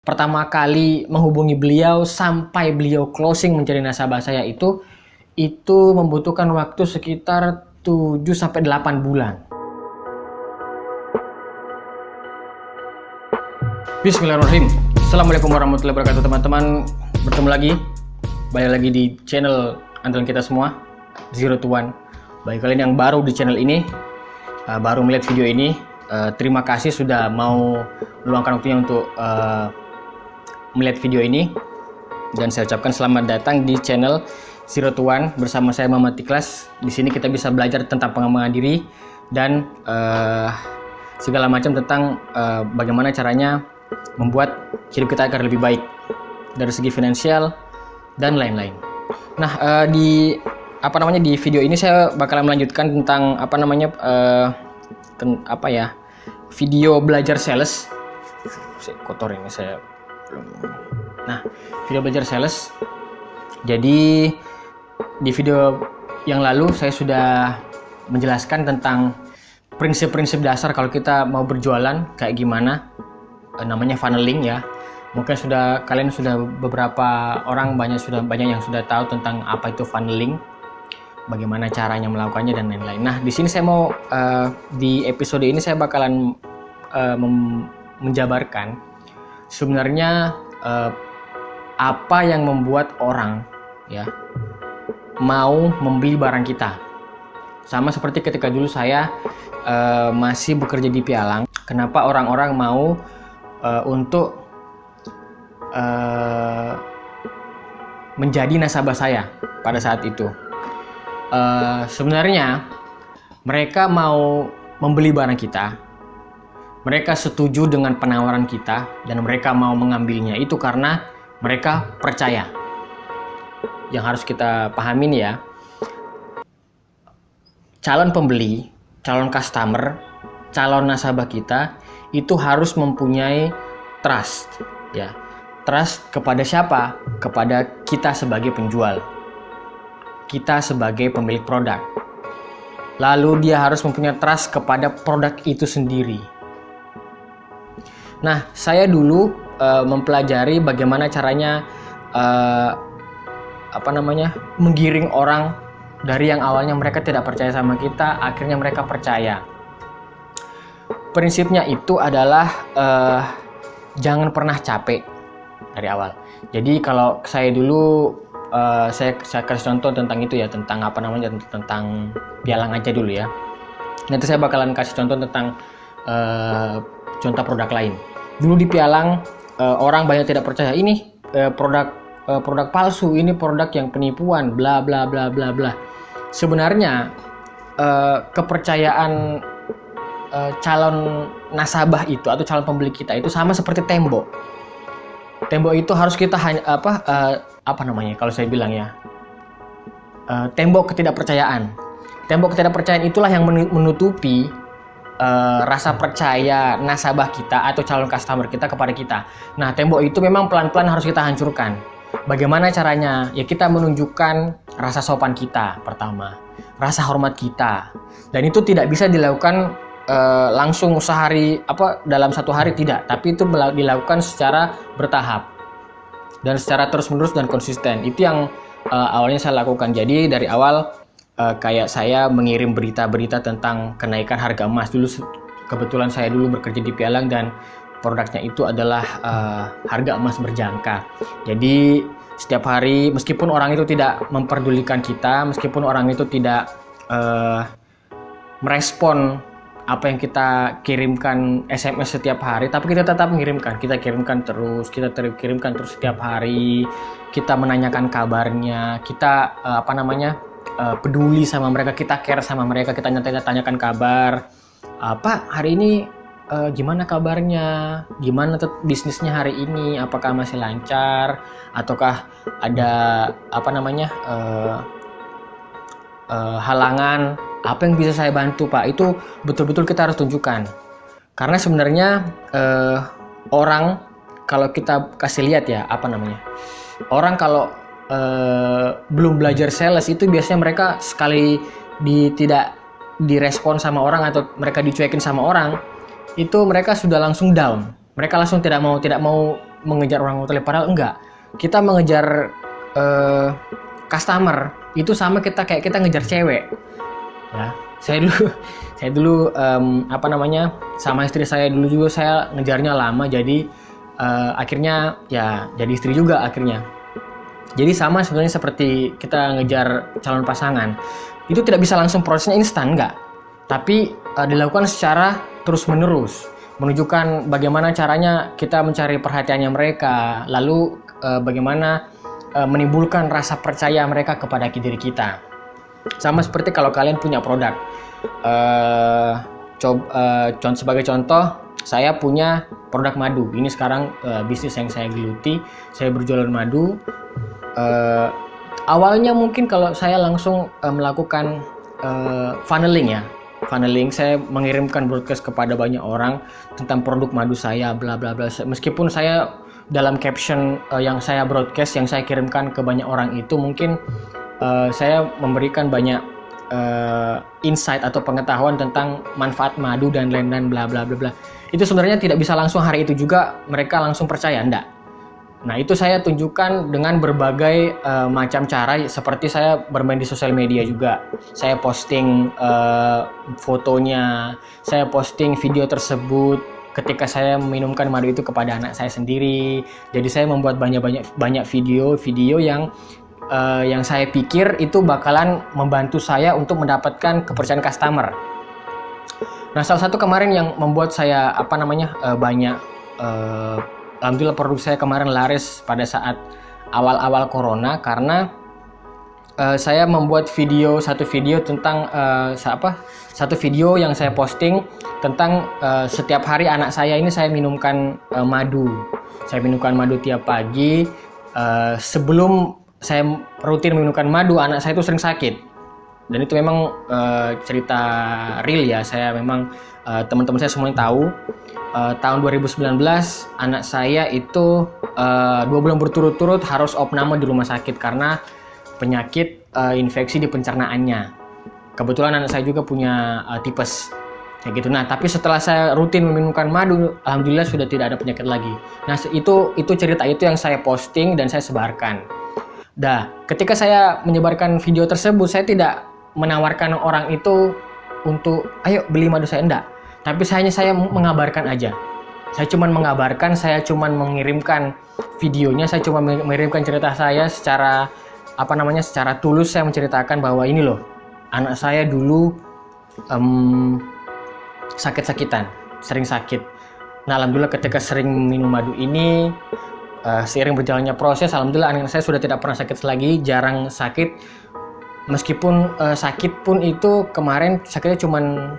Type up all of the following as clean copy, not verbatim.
Pertama kali menghubungi beliau sampai beliau closing menjadi nasabah saya itu membutuhkan waktu sekitar 7-8 bulan. Bismillahirrahmanirrahim. Assalamualaikum warahmatullahi wabarakatuh teman-teman. Bertemu lagi, balik lagi di channel andalan kita semua, Zero to One. Bagi kalian yang baru di channel ini, baru melihat video ini, terima kasih sudah mau meluangkan waktunya untuk melihat video ini, dan saya ucapkan selamat datang di channel Zero to One bersama saya Muhammad Ikhlas. Di sini kita bisa belajar tentang pengembangan diri dan segala macam tentang bagaimana caranya membuat hidup kita agar lebih baik dari segi finansial dan lain-lain. Nah, di video ini saya bakalan melanjutkan tentang video belajar sales. Kotor ini saya. Nah, video belajar sales. Jadi di video yang lalu saya sudah menjelaskan tentang prinsip-prinsip dasar kalau kita mau berjualan kayak gimana, namanya funneling ya. Mungkin kalian sudah beberapa orang banyak yang sudah tahu tentang apa itu funneling, bagaimana caranya melakukannya dan lain-lain. Nah, di sini saya mau di episode ini saya bakalan menjabarkan sebenarnya apa yang membuat orang ya mau membeli barang kita. Sama seperti ketika dulu saya masih bekerja di Pialang, kenapa orang-orang mau untuk menjadi nasabah saya pada saat itu. Sebenarnya mereka mau membeli barang kita, mereka setuju dengan penawaran kita, dan mereka mau mengambilnya itu karena mereka percaya. Yang harus kita pahamin ya, calon pembeli, calon customer, calon nasabah kita itu harus mempunyai trust ya. Trust kepada siapa? Kepada kita sebagai penjual, kita sebagai pemilik produk. Lalu dia harus mempunyai trust kepada produk itu sendiri. Nah, saya dulu mempelajari bagaimana caranya menggiring orang dari yang awalnya mereka tidak percaya sama kita, akhirnya mereka percaya. Prinsipnya itu adalah jangan pernah capek dari awal. Jadi kalau saya dulu saya kasih contoh tentang itu ya, tentang tentang Pialang aja dulu ya. Nanti saya bakalan kasih contoh tentang contoh produk lain. Dulu di Pialang orang banyak tidak percaya ini produk palsu, ini produk yang penipuan, bla bla bla bla bla. Sebenarnya kepercayaan calon nasabah itu atau calon pembeli kita itu sama seperti tembok. Tembok itu harus kita kalau saya bilang ya, tembok ketidakpercayaan. Tembok ketidakpercayaan itulah yang menutupi rasa percaya nasabah kita atau calon customer kita kepada kita. Nah, tembok itu memang pelan-pelan harus kita hancurkan. Bagaimana caranya? Ya kita menunjukkan rasa sopan kita pertama, rasa hormat kita. Dan itu tidak bisa dilakukan langsung dalam satu hari, tidak. Tapi itu dilakukan secara bertahap dan secara terus-menerus dan konsisten. Itu yang awalnya saya lakukan. Jadi dari awal kayak saya mengirim berita-berita tentang kenaikan harga emas. Dulu kebetulan saya dulu bekerja di Pialang dan produknya itu adalah harga emas berjangka. Jadi setiap hari, meskipun orang itu tidak memperdulikan kita, meskipun orang itu tidak merespon apa yang kita kirimkan SMS setiap hari, tapi kita tetap mengirimkan. Kita kirimkan terus setiap hari. Kita menanyakan kabarnya, kita peduli sama mereka, kita care sama mereka, kita tanyakan kabar. Pak, hari ini gimana kabarnya? Gimana bisnisnya hari ini? Apakah masih lancar? Ataukah ada halangan? Apa yang bisa saya bantu, Pak? Itu betul-betul kita harus tunjukkan. Karena sebenarnya orang kalau kita kasih lihat ya, orang kalau belum belajar sales itu biasanya mereka sekali tidak direspon sama orang atau mereka dicuekin sama orang, itu mereka sudah langsung down. Mereka langsung tidak mau mengejar orang outlet, padahal enggak. Kita mengejar customer itu sama kayak kita ngejar cewek. Ya, saya dulu sama istri saya dulu juga saya ngejarnya lama, jadi akhirnya ya jadi istri juga akhirnya. Jadi sama sebenarnya seperti kita ngejar calon pasangan. Itu tidak bisa langsung prosesnya instan, enggak. Tapi dilakukan secara terus-menerus, menunjukkan bagaimana caranya kita mencari perhatiannya mereka, lalu bagaimana menimbulkan rasa percaya mereka kepada diri kita. Sama seperti kalau kalian punya produk. Sebagai contoh, saya punya produk madu. Ini sekarang bisnis yang saya geluti. Saya berjualan madu. Awalnya mungkin kalau saya langsung melakukan funneling ya. Funneling, saya mengirimkan broadcast kepada banyak orang tentang produk madu saya, bla bla bla. Meskipun saya dalam caption yang saya broadcast, yang saya kirimkan ke banyak orang itu mungkin saya memberikan banyak insight atau pengetahuan tentang manfaat madu dan lain-lain bla bla bla bla. Itu sebenarnya tidak bisa langsung hari itu juga mereka langsung percaya, enggak. Nah, itu saya tunjukkan dengan berbagai macam cara, seperti saya bermain di sosial media juga. Saya posting fotonya, saya posting video tersebut ketika saya meminumkan madu itu kepada anak saya sendiri. Jadi saya membuat banyak video yang saya pikir itu bakalan membantu saya untuk mendapatkan kepercayaan customer. Nah, salah satu kemarin yang membuat saya banyak alhamdulillah produk saya kemarin laris pada saat awal-awal corona, karena saya membuat satu video yang saya posting tentang setiap hari anak saya ini saya minumkan madu. Saya minumkan madu tiap pagi. Sebelum saya rutin minumkan madu, anak saya itu sering sakit. Dan itu memang cerita real ya. Saya memang teman-teman saya semuanya tahu. Tahun 2019 anak saya itu 2 bulan berturut-turut harus opname di rumah sakit karena penyakit infeksi di pencernaannya. Kebetulan anak saya juga punya tipes kayak gitu. Nah, tapi setelah saya rutin meminumkan madu, alhamdulillah sudah tidak ada penyakit lagi. Nah, itu cerita itu yang saya posting dan saya sebarkan. Ketika saya menyebarkan video tersebut, saya tidak menawarkan orang itu untuk ayo beli madu saya, enggak. Tapi saya mengabarkan aja. Saya cuma mengabarkan, saya cuma mengirimkan videonya, saya cuma mengirimkan cerita saya secara tulus. Saya menceritakan bahwa ini loh, anak saya dulu sakit-sakitan, sering sakit. Nah, alhamdulillah ketika sering minum madu ini, seiring berjalannya proses, alhamdulillah anak saya sudah tidak pernah sakit lagi, jarang sakit. Meskipun sakit pun itu kemarin sakitnya cuman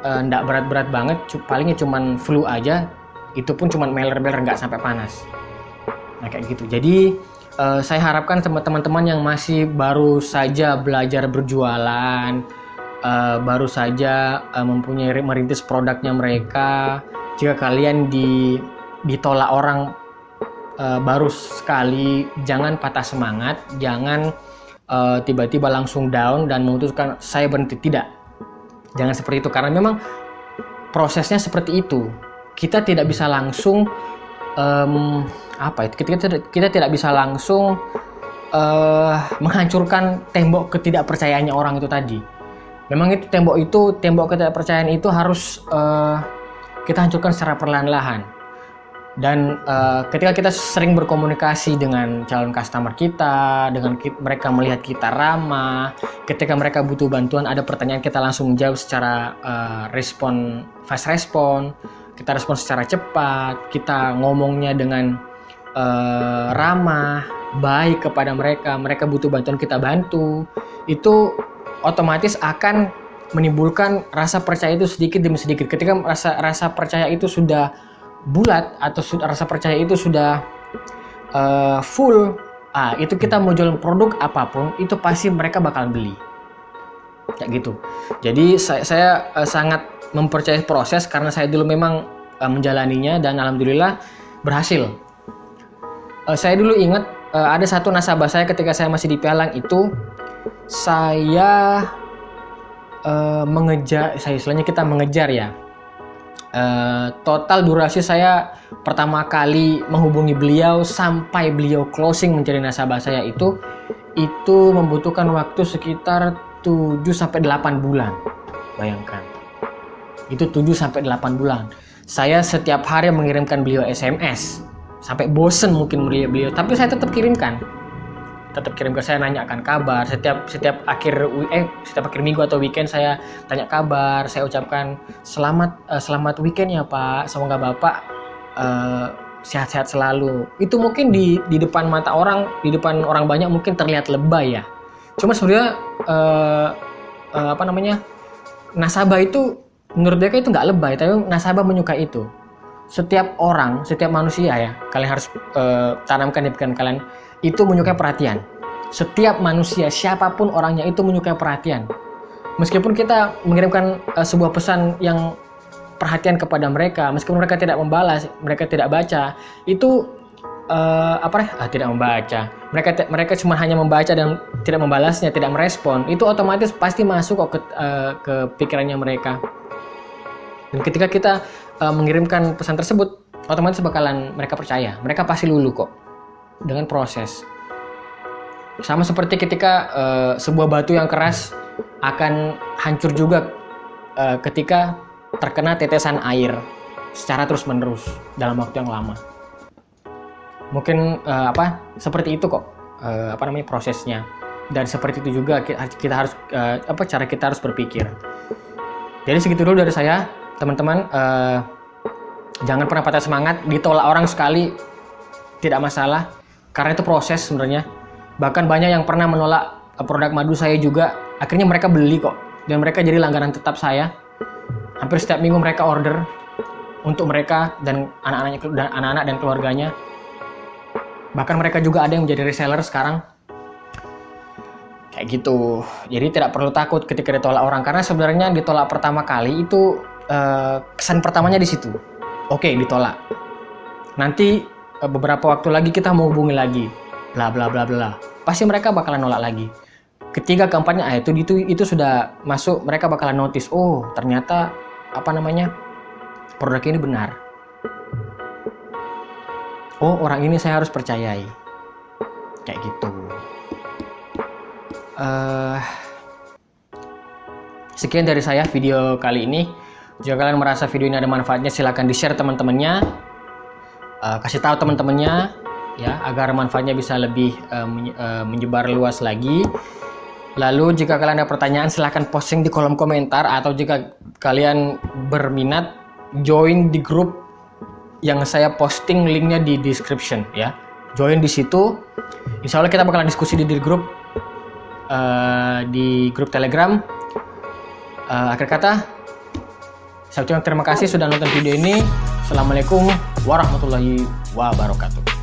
nggak berat-berat banget, palingnya cuman flu aja, itu pun cuman meler-meler, nggak sampai panas. Nah, kayak gitu. Jadi saya harapkan teman-teman yang masih baru saja belajar berjualan, baru saja merintis produknya mereka, jika kalian ditolak orang baru sekali, jangan patah semangat, jangan tiba-tiba langsung down dan memutuskan saya berhenti. Tidak. Jangan seperti itu, karena memang prosesnya seperti itu. Kita tidak bisa langsung kita tidak bisa langsung menghancurkan tembok ketidakpercayaannya orang itu tadi. Memang itu tembok ketidakpercayaan itu harus kita hancurkan secara perlahan-lahan. Dan ketika kita sering berkomunikasi dengan calon customer kita, mereka melihat kita ramah, ketika mereka butuh bantuan, ada pertanyaan, kita langsung menjawab secara fast respon, kita respon secara cepat, kita ngomongnya dengan ramah, baik kepada mereka butuh bantuan, kita bantu, itu otomatis akan menimbulkan rasa percaya itu sedikit demi sedikit. Ketika rasa percaya itu sudah bulat atau rasa percaya itu sudah full, itu kita mau jual produk apapun itu pasti mereka bakalan beli, kayak gitu. Jadi saya sangat mempercayai proses karena saya dulu memang menjalaninya dan alhamdulillah berhasil. Saya dulu ingat ada satu nasabah saya ketika saya masih di Pialang itu, saya mengejar, kita mengejar ya. Total durasi saya pertama kali menghubungi beliau sampai beliau closing menjadi nasabah saya itu membutuhkan waktu sekitar 7-8 bulan. Bayangkan. Itu 7-8 bulan. Saya setiap hari mengirimkan beliau SMS. Sampai bosen mungkin beliau, tapi saya tetap kirimkan. Saya nanyakan kabar setiap akhir minggu atau weekend. Saya tanya kabar, saya ucapkan selamat weekend ya Pak, semoga Bapak sehat-sehat selalu. Itu mungkin di depan mata orang, di depan orang banyak mungkin terlihat lebay ya, cuma sebenarnya nasabah itu menurut mereka itu nggak lebay, tapi nasabah menyukai itu. Setiap orang, setiap manusia ya, kalian harus tanamkan di pikiran kalian, itu menyukai perhatian. Setiap manusia, siapapun orangnya, itu menyukai perhatian. Meskipun kita mengirimkan sebuah pesan yang perhatian kepada mereka, meskipun mereka tidak membalas, mereka tidak baca, itu tidak membaca. Mereka cuma hanya membaca dan tidak membalasnya, tidak merespon. Itu otomatis pasti masuk kok ke pikirannya mereka. Dan ketika kita mengirimkan pesan tersebut, otomatis bakalan mereka percaya. Mereka pasti luluh kok dengan proses. Sama seperti ketika sebuah batu yang keras akan hancur juga ketika terkena tetesan air secara terus-menerus dalam waktu yang lama. Mungkin seperti itu kok prosesnya. Dan seperti itu juga kita harus cara kita harus berpikir. Jadi segitu dulu dari saya, teman-teman. Jangan pernah patah semangat. Ditolak orang sekali tidak masalah, karena itu proses sebenarnya. Bahkan banyak yang pernah menolak produk madu saya juga, akhirnya mereka beli kok, dan mereka jadi langganan tetap saya. Hampir setiap minggu mereka order untuk mereka dan anak-anak dan keluarganya. Bahkan mereka juga ada yang menjadi reseller sekarang. Kayak gitu. Jadi tidak perlu takut ketika ditolak orang, karena sebenarnya ditolak pertama kali itu kesan pertamanya di situ. Oke, ditolak. Nanti beberapa waktu lagi kita mau hubungi lagi, bla bla bla bla. Pasti mereka bakalan nolak lagi. Ketiga, keempatnya itu sudah masuk, mereka bakalan notice, oh ternyata produk ini benar. Oh, orang ini saya harus percayai. Kayak gitu. Sekian dari saya video kali ini. Jika kalian merasa video ini ada manfaatnya, silahkan di-share teman-temannya. Kasih tahu teman-temannya ya, agar manfaatnya bisa lebih menyebar luas lagi. Lalu jika kalian ada pertanyaan, silahkan posting di kolom komentar, atau jika kalian berminat, join di grup yang saya posting linknya di description ya. Join di situ. Insya Allah kita bakalan diskusi di grup Telegram. Akhir kata, saya ucapkan terima kasih sudah nonton video ini. Assalamualaikum warahmatullahi wabarakatuh.